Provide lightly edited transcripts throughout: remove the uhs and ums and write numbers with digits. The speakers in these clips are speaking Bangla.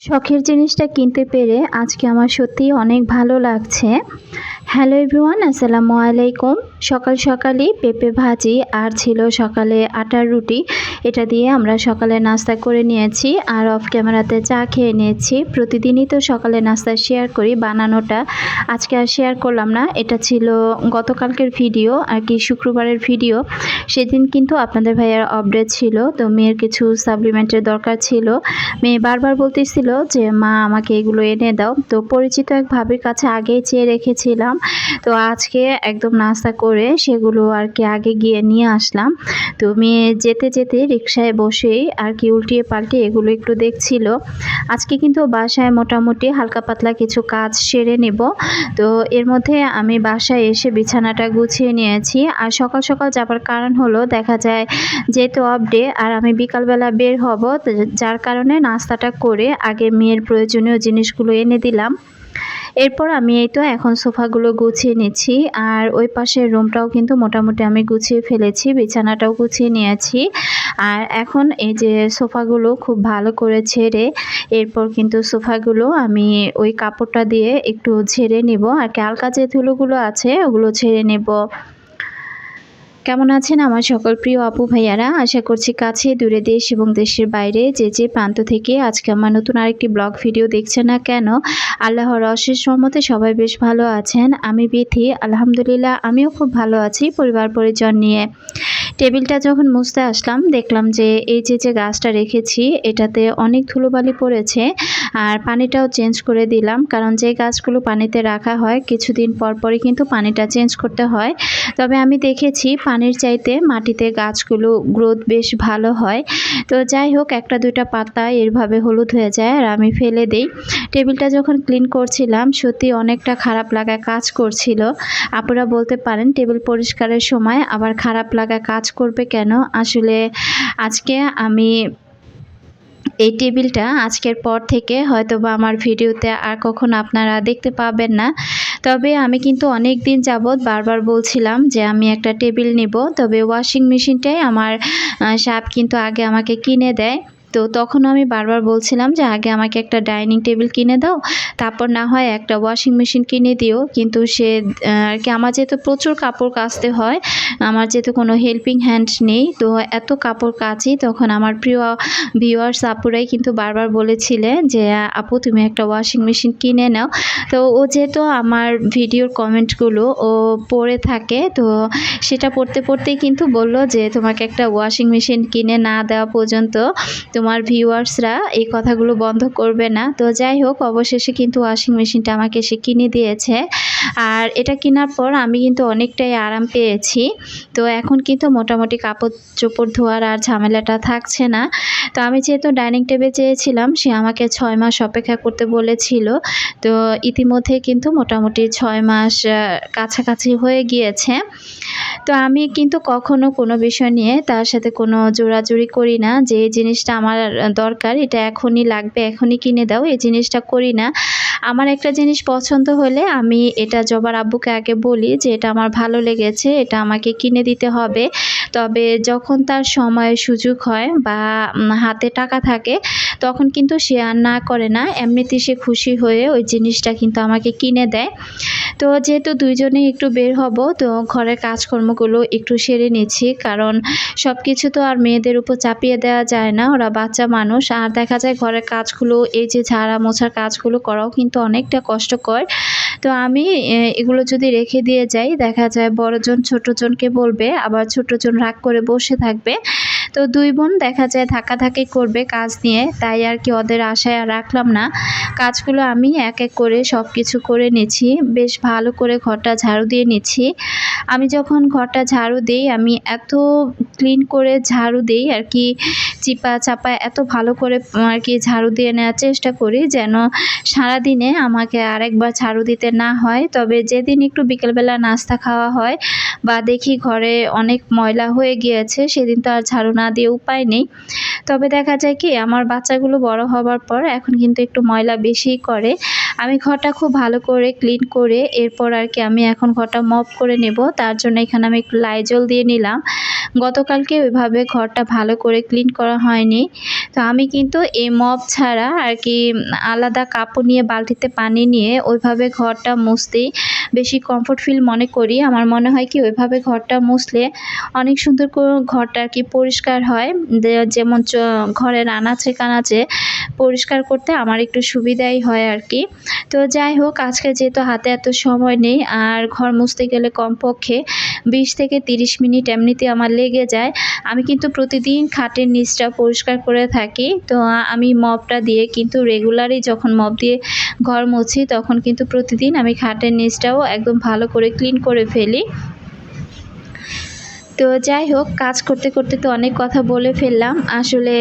শখের জিনিসটা কিনতে পেরে আজকে আমার সত্যিই অনেক ভালো লাগছে। হ্যালো এভরিওয়ান, আসসালামু আলাইকুম। সকাল সকালই পেঁপে ভাজি আর ছিল সকালে আটার রুটি। এটা দিয়ে আমরা সকালে নাস্তা করে নিয়েছি আর অফ ক্যামেরাতে চা খেয়ে নিয়েছি। প্রতিদিনই তো সকালে নাস্তা শেয়ার করি, বানানোটা আজকে আর শেয়ার করলাম না। এটা ছিল গতকালকের ভিডিও আর কি, শুক্রবারের ভিডিও। সেদিন কিন্তু আপনাদের ভাইয়ার আপডেট ছিল, তো মেয়ের কিছু সাপ্লিমেন্টের দরকার ছিল। মেয়ে বারবার বলতেছিল যে মা আমাকে এগুলো এনে দাও। তো পরিচিত এক ভাবির কাছে আগেই চেয়ে রেখেছিলাম, তো আজকে একদম নাস্তা করে সেগুলো আর কি আগে গিয়ে নিয়ে আসলাম। তো মেয়ে যেতে যেতে রিকশায় বসেই আর কি উল্টিয়ে পাল্টিয়ে এগুলো একটু দেখছিল। আজকে কিন্তু বাসায় মোটামুটি হালকা পাতলা কিছু কাজ সেরে নেব। তো এর মধ্যে আমি বাসায় এসে বিছানাটা গুছিয়ে নিয়েছি। আর সকাল সকাল যাবার কারণ হলো, দেখা যায় যেহেতু অফ ডে আর আমি বিকালবেলা বের হব, যার কারণে নাস্তাটা করে আগে মেয়ের প্রয়োজনীয় জিনিসগুলো এনে দিলাম। এরপর আমি এই তো এখন সোফাগুলো গুছিয়ে নিচ্ছি। আর ওই পাশের রুমটাও কিন্তু মোটামুটি আমি গুছিয়ে ফেলেছি, বিছানাটাও গুছিয়ে নিয়েছি। আর এখন এই যে সোফাগুলো খুব ভালো করে ঝেড়ে এরপর কিন্তু সোফাগুলো আমি ওই কাপড়টা দিয়ে একটু ঝেড়ে নিব। আর কি হালকা যে ধুলোগুলো আছে ওগুলো ঝেড়ে নেব। কেমন আছেন আমার সকল প্রিয় আপু ভাইয়ারা? আশা করছি কাছে দূরে, দেশ এবং দেশের বাইরে যে যে প্রান্ত থেকে আজকে আমার নতুন আরেকটি ব্লগ ভিডিও দেখছেন না কেন, আল্লাহর অশেষ রহমতে সবাই বেশ ভালো আছেন। আমি বিথি, আলহামদুলিল্লাহ আমিও খুব ভালো আছি পরিবার পরিজন নিয়ে। টেবিলটা যখন মুছতে আসলাম দেখলাম যে এই যে গাছটা রেখেছি এটাতে অনেক ধুলোবালি পড়েছে। আর পানিটাও চেঞ্জ করে দিলাম, কারণ যে গাছগুলো পানিতে রাখা হয় কিছুদিন পর পরই কিন্তু পানিটা চেঞ্জ করতে হয়। তবে আমি দেখেছি পানির চাইতে মাটিতে গাছগুলো গ্রোথ বেশ ভালো হয়। তো যাই হোক, একটা দুইটা পাতা এরভাবে হলুদ হয়ে যায় আর আমি ফেলে দেই। টেবিলটা যখন ক্লিন করছিলাম সত্যি অনেকটা খারাপ লাগা কাজ করছিল। আপুরা বলতে পারেন টেবিল পরিষ্কারের সময় আবার খারাপ লাগা কাজ করবে কেন? আসলে আজকে আমি এই টেবিলটা আজকের পর থেকে হয়তোবা আমার ভিডিওতে আর কখনো আপনারা দেখতে পাবেন না। তবে আমি কিন্তু অনেক দিন যাবৎ বারবার বলছিলাম যে আমি একটা টেবিল নিব। তবে ওয়াশিং মেশিনটাই আমার সাব কিন্তু আগে আমাকে কিনে দেয়। তো তখন আমি বারবার বলছিলাম যে আগে আমাকে একটা ডাইনিং টেবিল কিনে দাও, তারপর না হয় একটা ওয়াশিং মেশিন কিনে দিও। কিন্তু সে আর কি, আমার যেহেতু প্রচুর কাপড় কাচতে হয়, আমার যেহেতু কোনো হেল্পিং হ্যান্ড নেই, তো এত কাপড় কাচি, তখন আমার প্রিয় ভিউয়ার্স আপুরাই কিন্তু বারবার বলেছিলেন যে আপু তুমি একটা ওয়াশিং মেশিন কিনে নাও। তো ও যেহেতু আমার ভিডিওর কমেন্টগুলো ও পড়ে থাকে, তো সেটা পড়তে পড়তেই কিন্তু বলল যে তোমাকে একটা ওয়াশিং মেশিন কিনে না দেওয়া পর্যন্ত তোমার ভিউয়ার্সরা এই কথাগুলো বন্ধ করবে না। তো যাই হোক, অবশেষে কিন্তু ওয়াশিং মেশিনটা আমাকে সে কিনে দিয়েছে। আর এটা কেনার পর আমি কিন্তু অনেকটাই আরাম পেয়েছি। তো এখন কিন্তু মোটামুটি কাপড় চোপড় ধোয়ার আর ঝামেলাটা থাকছে না। তো আমি যেহেতু ডাইনিং টেবিল চেয়েছিলাম, সে আমাকে 6 মাস অপেক্ষা করতে বলেছিল। তো ইতিমধ্যে কিন্তু মোটামুটি 6 মাস কাছাকাছি হয়ে গিয়েছে। তো আমি কিন্তু কখনো কোনো বিষয় নিয়ে তার সাথে কোনো জোরাজুরি করি না যে এই জিনিসটা আমার দরকার, এটা এখনই লাগবে, এখনই কিনে দাও, এই জিনিসটা করি না। আমার একটা জিনিস পছন্দ হলে আমি এটা জবার আব্বুকে আগে বলি যে এটা আমার ভালো লেগেছে, এটা আমাকে কিনে দিতে হবে। তবে যখন তার সময় সুযোগ হয় বা হাতে টাকা থাকে, তখন কিন্তু সে আর না করে না, এমনিতেই সে খুশি হয়ে ওই জিনিসটা কিন্তু আমাকে কিনে দেয়। তো যেহেতু দুইজনেই একটু বের হব, তো ঘরের কাজকর্মগুলো একটু সেরে নিচ্ছি, কারণ সব কিছু তো আর মেয়েদের উপর চাপিয়ে দেওয়া যায় না, ওরা বাচ্চা মানুষ। আর দেখা যায় ঘরের কাজগুলো, এই যে ঝাড়া মোছার কাজগুলো করাও কিন্তু অনেকটা কষ্টকর। তো আমি এগুলো যদি রেখে দিয়ে যাই, দেখা যায় বড়জন ছোটজনকে বলবে, আবার ছোটজন রাগ করে বসে থাকবে। তো দুই বোন দেখা যায় ধাক্কাধাক্কি করবে কাজ নিয়ে, তাই আর কি ওদের আশায় আর রাখলাম না। কাজগুলো আমি এক এক করে সব কিছু করে নিচ্ছি, বেশ ভালো করে ঘরটা ঝাড়ু দিয়ে নিচ্ছি। আমি যখন ঘরটা ঝাড়ু দিই, আমি এত ক্লিন করে ঝাড়ু দিই আর কি, চিপা চাপা এত ভালো করে আর কি ঝাড়ু দিয়ে নেওয়ার চেষ্টা করি যেন সারাদিনে আমাকে আরেকবার ঝাড়ু দিতে না হয়। তবে যেদিন একটু বিকেলবেলা নাস্তা খাওয়া হয় বা দেখি ঘরে অনেক ময়লা হয়ে গিয়েছে, সেদিন তো আর ঝাড়ু না দিয়ে উপায় নেই। তবে দেখা যায় কি, আমার বাচ্চাগুলো বড় হবার পর এখন কিন্তু একটু ময়লা বেশিই করে। আমি ঘরটা খুব ভালো করে ক্লিন করে এরপর আর কি আমি এখন ঘরটা মপ করে নেব। তার জন্য এখানে আমি একটু লাইজল দিয়ে নিলাম। গতকালকে ওইভাবে ঘরটা ভালো করে ক্লিন করা হয়নি। তো আমি কিন্তু এই মপ ছাড়া আর কি আলাদা কাপড় নিয়ে বালতিতে পানি নিয়ে ওইভাবে ঘরটা মুছতেই বেশি কমফোর্ট ফিল মনে করি। আমার মনে হয় কি ওইভাবে ঘরটা মুছলে অনেক সুন্দর করে ঘরটা আর কি পরিষ্কার হয়। যেমন ঘরের আনাচে কানাচে পরিষ্কার করতে আমার একটু সুবিধাই হয় আর কি। তো যাই হোক, আজকে যেহেতু হাতে এত সময় নেই আর ঘর মুছতে গেলে কমপক্ষে 20 থেকে 30 মিনিট এমনিতে আমার লেগে যায়। আমি কিন্তু প্রতিদিন খাটের নিচটা পরিষ্কার করে থাকি। তো আমি মপটা দিয়ে কিন্তু রেগুলারই যখন মপ দিয়ে ঘর মুছি তখন কিন্তু প্রতিদিন আমি খাটের নিচটাও একদম ভালো করে ক্লিন করে ফেলি। তো যাই হোক, কাজ করতে করতে তো অনেক কথা বলে ফেললাম। আসলে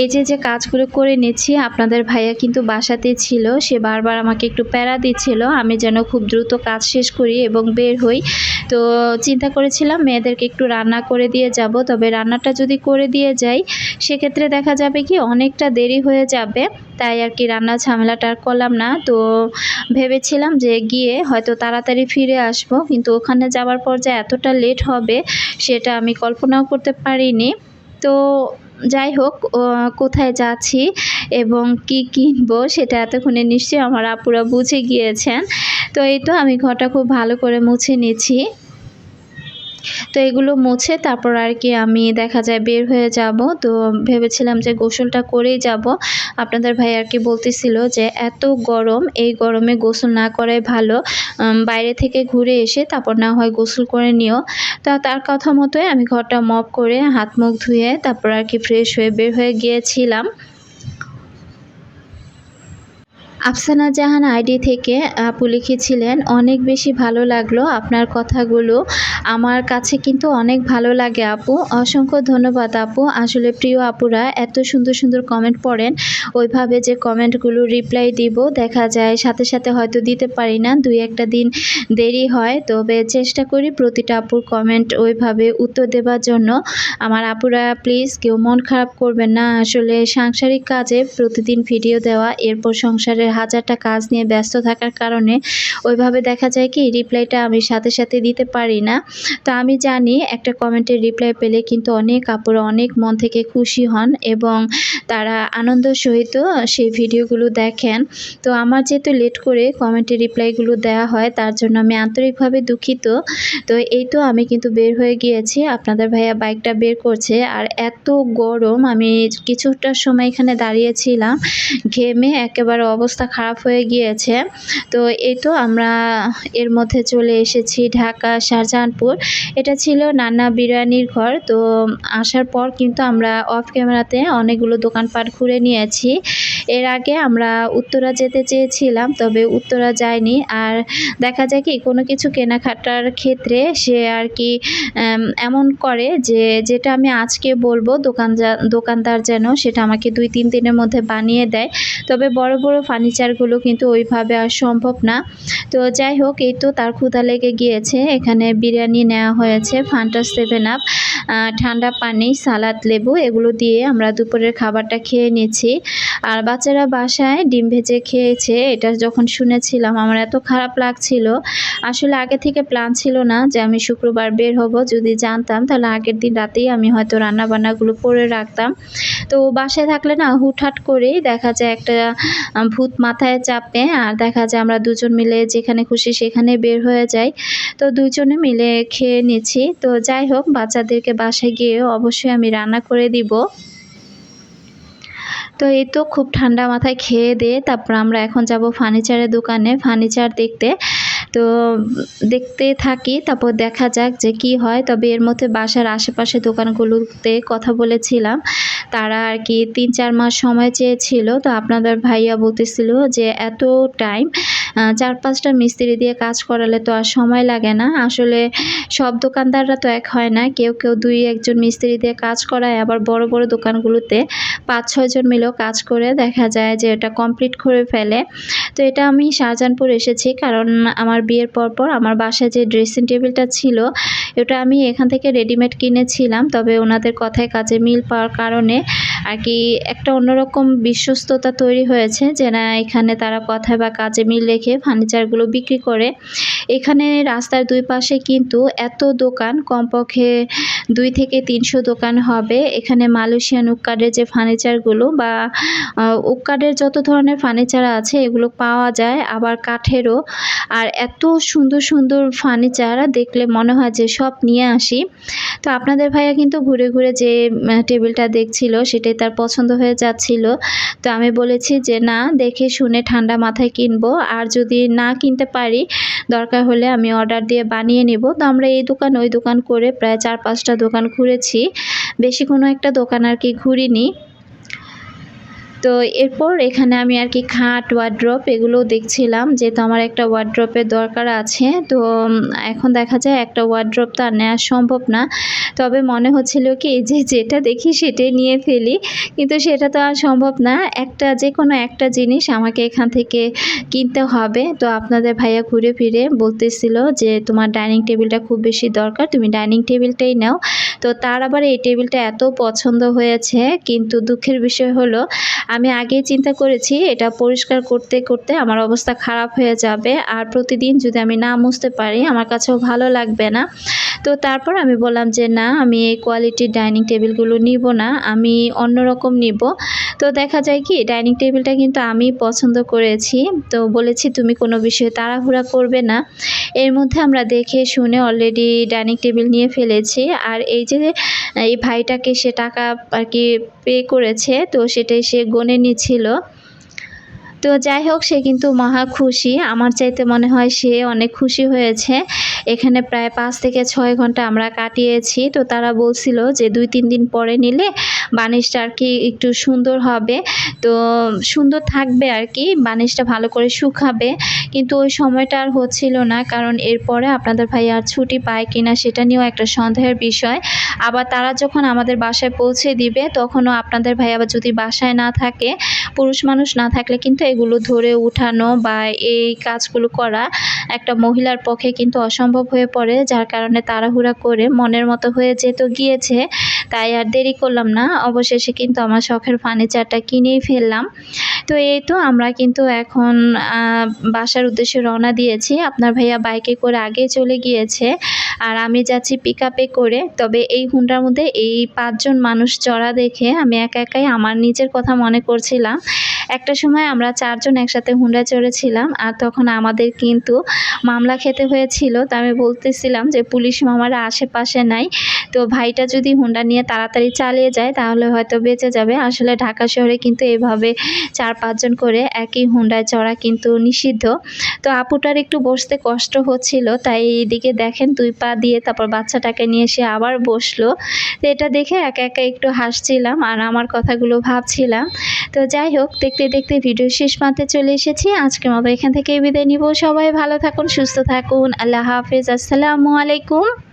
এই যে কাজগুলো করে নিচ্ছি, আপনাদের ভাইয়া কিন্তু বাসাতে ছিল। সে বারবার আমাকে একটু প্যারা দিচ্ছিল আমি যেন খুব দ্রুত কাজ শেষ করি এবং বের হই। তো চিন্তা করেছিলাম মেয়েদেরকে একটু রান্না করে দিয়ে যাব। তবে রান্নাটা যদি করে দিয়ে যাই সেক্ষেত্রে দেখা যাবে কি অনেকটা দেরি হয়ে যাবে। তাই আর কি রান্নার ঝামেলাটা আর করলাম না। তো ভেবেছিলাম যে গিয়ে হয়তো তাড়াতাড়ি ফিরে আসব, কিন্তু ওখানে যাওয়ার পর যে এতটা লেট হবে সেটা আমি কল্পনাও করতে পারিনি। তো যাই হোক, কোথায় যাচ্ছি এবং কি কিনবো সেটা এতক্ষণে নিশ্চয়ই আমার আপুরা বুঝে গিয়েছেন। তো এই তো আমি ঘরটা খুব ভালো করে মুছে নিচ্ছি। তো এগুলো মুছে তারপর আর কি আমি দেখা যায় বের হয়ে যাব। তো ভেবেছিলাম যে গোসলটা করেই যাব। আপনাদের ভাই আর কি বলতেছিল যে এত গরম, এই গরমে গোসল না করাই ভালো। বাইরে থেকে ঘুরে এসে তারপর না হয় গোসল করে নিও। তো তার কথা মতোই আমি ঘরটা মপ করে হাত মুখ ধুয়ে তারপর আর কি ফ্রেশ হয়ে বের হয়ে গিয়েছিলাম। আফসানা জাহান আইডি থেকে আপু লিখেছিলেন, অনেক বেশি ভালো লাগলো আপনার কথাগুলো, আমার কাছে কিন্তু অনেক ভালো লাগে আপু। অসংখ্য ধন্যবাদ আপু। আসলে প্রিয় আপুরা এত সুন্দর সুন্দর কমেন্ট পড়েন, ওইভাবে যে কমেন্টগুলো রিপ্লাই দিব দেখা যায় সাথে সাথে হয়তো দিতে পারি না, 2-1টা দিন দেরি হয়। তবে চেষ্টা করি প্রতিটা আপুর কমেন্ট ওইভাবে উত্তর দেওয়ার জন্য। আমার আপুরা প্লিজ কেউ মন খারাপ করবেন না। আসলে সাংসারিক কাজে প্রতিদিন ভিডিও দেওয়া, এরপর সংসারের হাজারটা কাজ নিয়ে ব্যস্ত থাকার কারণে ওইভাবে দেখা যায় কি রিপ্লাইটা আমি সাথে সাথে দিতে পারি না। তো আমি জানি একটা কমেন্টের রিপ্লাই পেলে কিন্তু অনেক আপুরা অনেক মন থেকে খুশি হন এবং তারা আনন্দ সহিত সেই ভিডিওগুলো দেখেন। তো আমার যেহেতু লেট করে কমেন্টের রিপ্লাইগুলো দেওয়া হয় তার জন্য আমি আন্তরিকভাবে দুঃখিত। তো এই তো আমি কিন্তু বের হয়ে গিয়েছি, আপনাদের ভাইয়া বাইকটা বের করছে। আর এত গরম, আমি কিছুটা সময় এখানে দাঁড়িয়েছিলাম, ঘেমে একেবারে অবস্থা খারাপ হয়ে গিয়েছে। তো এই তো আমরা এর মধ্যে চলে এসেছি ঢাকা শাহজাহানপুর। এটা ছিল নান্না বিরিয়ানির ঘর। তো আসার পর কিন্তু আমরা অফ ক্যামেরাতে অনেকগুলো দোকানপাট ঘুরে নিয়েছি। এর আগে আমরা উত্তরা যেতে চেয়েছিলাম, তবে উত্তরা যাইনি। আর দেখা যায় কি কোনো কিছু কেনাকাটার ক্ষেত্রে সে আর কি এমন করে যে যেটা আমি আজকে বলবো দোকানদার যেন সেটা আমাকে 2-3 দিনের মধ্যে বানিয়ে দেয়। তবে বড় বড় ফার্নিচারগুলো কিন্তু ওইভাবে আর সম্ভব না। তো যাই হোক, এই তো তার ক্ষুধা লেগে গিয়েছে। এখানে বিরিয়ানি নেওয়া হয়েছে, ফান্টা 7 আপ, ঠান্ডা পানি, সালাদ, লেবু এগুলো দিয়ে আমরা দুপুরের খাবারটা খেয়ে নিচ্ছি। আর বাচ্চারা বাসায় ডিম ভেজে খেয়েছে। এটা যখন শুনেছিলাম আমার এত খারাপ লাগছিল। আসলে আগে থেকে প্ল্যান ছিল না যে আমি শুক্রবার বের হব। যদি জানতাম তাহলে আগের দিন রাতেই আমি হয়তো রান্নাবান্নাগুলো করে রাখতাম। তো বাসায় থাকলে না হুটহাট করেই দেখা যায় একটা ভূত মাথায় চাপে, আর দেখা যায় আমরা দুজন মিলে যেখানে খুশি সেখানে বের হয়ে যাই। তো দুজনে মিলে খেয়ে নিচ্ছি। তো যাই হোক, বাচ্চাদেরকে বাসায় গিয়ে অবশ্যই আমি রান্না করে দিব। তো এই তো খুব ঠান্ডা মাথায় খেয়ে দিয়ে তারপর আমরা এখন যাব ফার্নিচারের দোকানে ফার্নিচার দেখতে। তো দেখতে থাকি, তারপর দেখা যাক যে কি হয়। তবে এর মধ্যে বাসার আশেপাশে দোকানগুলোতে কথা বলেছিলাম, তারা আর কি 3-4 মাস সময় চেয়েছিল। তো আপনাদের ভাইয়া বলতেছিল যে এত টাইম 4-5টা মিস্ত্রি দিয়ে কাজ করালে তো আর সময় লাগে না। আসলে সব দোকানদাররা তো এক হয় না, কেউ 2-1 জন মিস্ত্রি দিয়ে কাজ করায়, আবার বড় বড় দোকানগুলোতে 5-6 জন মিলেও কাজ করে দেখা যায় যে এটা কমপ্লিট করে ফেলে। তো এটা আমি শাহজাহানপুর এসেছি, কারণ আমার বিয়ের পর আমার বাসায় যে ড্রেসিং টেবিলটা ছিল এটা আমি এখান থেকে রেডিমেড কিনেছিলাম। তবে ওনাদের কথায় কাজে মিল পাওয়ার কারণে আর কি একটা অন্যরকম বিশ্বস্ততা তৈরি হয়েছে যে না, এখানে তারা কথায় বা কাজে মিল রেখে ফার্নিচারগুলো বিক্রি করে। এখানে রাস্তার দুই পাশে কিন্তু এত দোকান, কমপক্ষে 2 থেকে 300 দোকান হবে। এখানে মালয়েশিয়ান উডকাটের যে ফার্নিচারগুলো বা উডকাটের যত ধরনের ফার্নিচার আছে এগুলো পাওয়া যায়, আবার কাঠেরও। আর এত সুন্দর সুন্দর ফার্নিচার দেখলে মনে হয় যে সব নিয়ে আসি। তো আপনাদের ভাইয়া কিন্তু ঘুরে ঘুরে যে টেবিলটা দেখছিল সেটাই তার পছন্দ হয়ে যাচ্ছিল। তো আমি বলেছি যে না, দেখে শুনে ঠান্ডা মাথায় কিনবো, আর যদি না কিনতে পারি দরকার হলে আমি অর্ডার দিয়ে বানিয়ে নেব। তো আমরা এই দোকান ওই দোকান করে প্রায় 4-5টা দোকান ঘুরেছি, বেশি কোনো একটা দোকান আর কি ঘুরিনি। তো এরপর এখানে আমি আর কি খাট, ওয়ার্ড্রপ এগুলোও দেখছিলাম, যেহেতু আমার একটা ওয়ার্ড্রপের দরকার আছে। তো এখন দেখা যায় একটা ওয়ার্ড্রপ তো আর নেওয়া সম্ভব না। তবে মনে হচ্ছিল কি যে যেটা দেখি সেটাই নিয়ে ফেলি, কিন্তু সেটা তো আর সম্ভব না। যে কোনো একটা জিনিস আমাকে এখান থেকে কিনতে হবে। তো আপনাদের ভাইয়া ঘুরে ফিরে বলতেছিল যে তোমার ডাইনিং টেবিলটা খুব বেশি দরকার, তুমি ডাইনিং টেবিলটাই নাও। তো তার আবার এই টেবিলটা এত পছন্দ হয়েছে, কিন্তু দুঃখের বিষয় হলো আমি আগেই চিন্তা করেছি এটা পরিষ্কার করতে করতে আমার অবস্থা খারাপ হয়ে যাবে, আর প্রতিদিন যদি আমি না মুছতে পারি আমার কাছেও ভালো লাগবে না। তো তারপর আমি বললাম যে না, আমি এই কোয়ালিটির ডাইনিং টেবিলগুলো নিব না, আমি অন্যরকম নিব। তো দেখা যায় কি ডাইনিং টেবিলটা কিন্তু আমি পছন্দ করেছি। তো বলেছি তুমি কোনো বিষয়ে তাড়াহুড়া করবে না। এর মধ্যে আমরা দেখে শুনে অলরেডি ডাইনিং টেবিল নিয়ে ফেলেছি। আর এই যে এই ভাইটাকে সে টাকা আর কি পে করেছে, তো সেটাই সে গনে নিচ্ছিল। তো যাই হোক, সে কিন্তু মহা খুশি, আমার চাইতে মনে হয় সে অনেক খুশি হয়েছে। এখানে প্রায় 5 থেকে 6 ঘন্টা আমরা কাটিয়েছি। তো তারা বলছিল যে 2-3 দিন পরে নিলে বানিশটা আর কি একটু সুন্দর হবে, তো সুন্দর থাকবে আর কি, বানিশটা ভালো করে শুকাবে। কিন্তু ওই সময়টা আর হচ্ছিল না, কারণ এরপরে আপনাদের ভাই আর ছুটি পায় কিনা সেটা নিয়েও একটা সন্দেহের বিষয়। আবার তারা যখন আমাদের বাসায় পৌঁছে দিবে তখনও আপনাদের ভাই আবার যদি বাসায় না থাকে, পুরুষ মানুষ না থাকলে কিন্তু এগুলো ধরে উঠানো বা এই কাজগুলো করা একটা মহিলার পক্ষে কিন্তু অসম্ভব হয়ে পড়ে, যার কারণে তাড়াহুড়া করে মনের মতো হয়ে গিয়েছে। তাই আর দেরি করলাম না, অবশেষে কিন্তু আমার শখের ফার্নিচারটা কিনেই ফেললাম। তো এই তো আমরা কিন্তু এখন বাসার উদ্দেশ্যে রওনা দিয়েছি। আপনার ভাইয়া বাইকে করে আগে চলে গিয়েছে, আর আমি যাচ্ছি পিকআপে করে। তবে এই হুন্ডার মধ্যে এই 5 জন মানুষ চড়া দেখে আমি একাই আমার নিজের কথা মনে করছিলাম। একটা সময় আমরা 4 জন একসাথে হুন্ডায় চড়েছিলাম, আর তখন আমাদের কিন্তু মামলা খেতে হয়েছিল। তো আমি বলতেছিলাম যে পুলিশ মামারা আশেপাশে নাই, তো ভাইটা যদি হুন্ডা নিয়ে তাড়াতাড়ি চালিয়ে যায় তাহলে হয়তো বেঁচে যাবে। আসলে ঢাকা শহরে কিন্তু এভাবে 4-5 জন করে একই হুন্ডায় চড়া কিন্তু নিষিদ্ধ। তো আপুটার একটু বসতে কষ্ট হচ্ছিল, তাই এইদিকে দেখেন 2 পা দিয়ে তারপর বাচ্চাটাকে নিয়ে এসে আবার বসলো। তো এটা দেখে একা একটু হাসছিলাম আর আমার কথাগুলো ভাবছিলাম। তো যাই হোক, দেখতে দেখতে ভিডিও শেষ প্রান্তে চলে এসেছি। আজকের মতো এখান থেকে বিদায় নিব। সবাই ভালো থাকুন, সুস্থ থাকুন। আল্লাহ হাফেজ। আসসালামু আলাইকুম।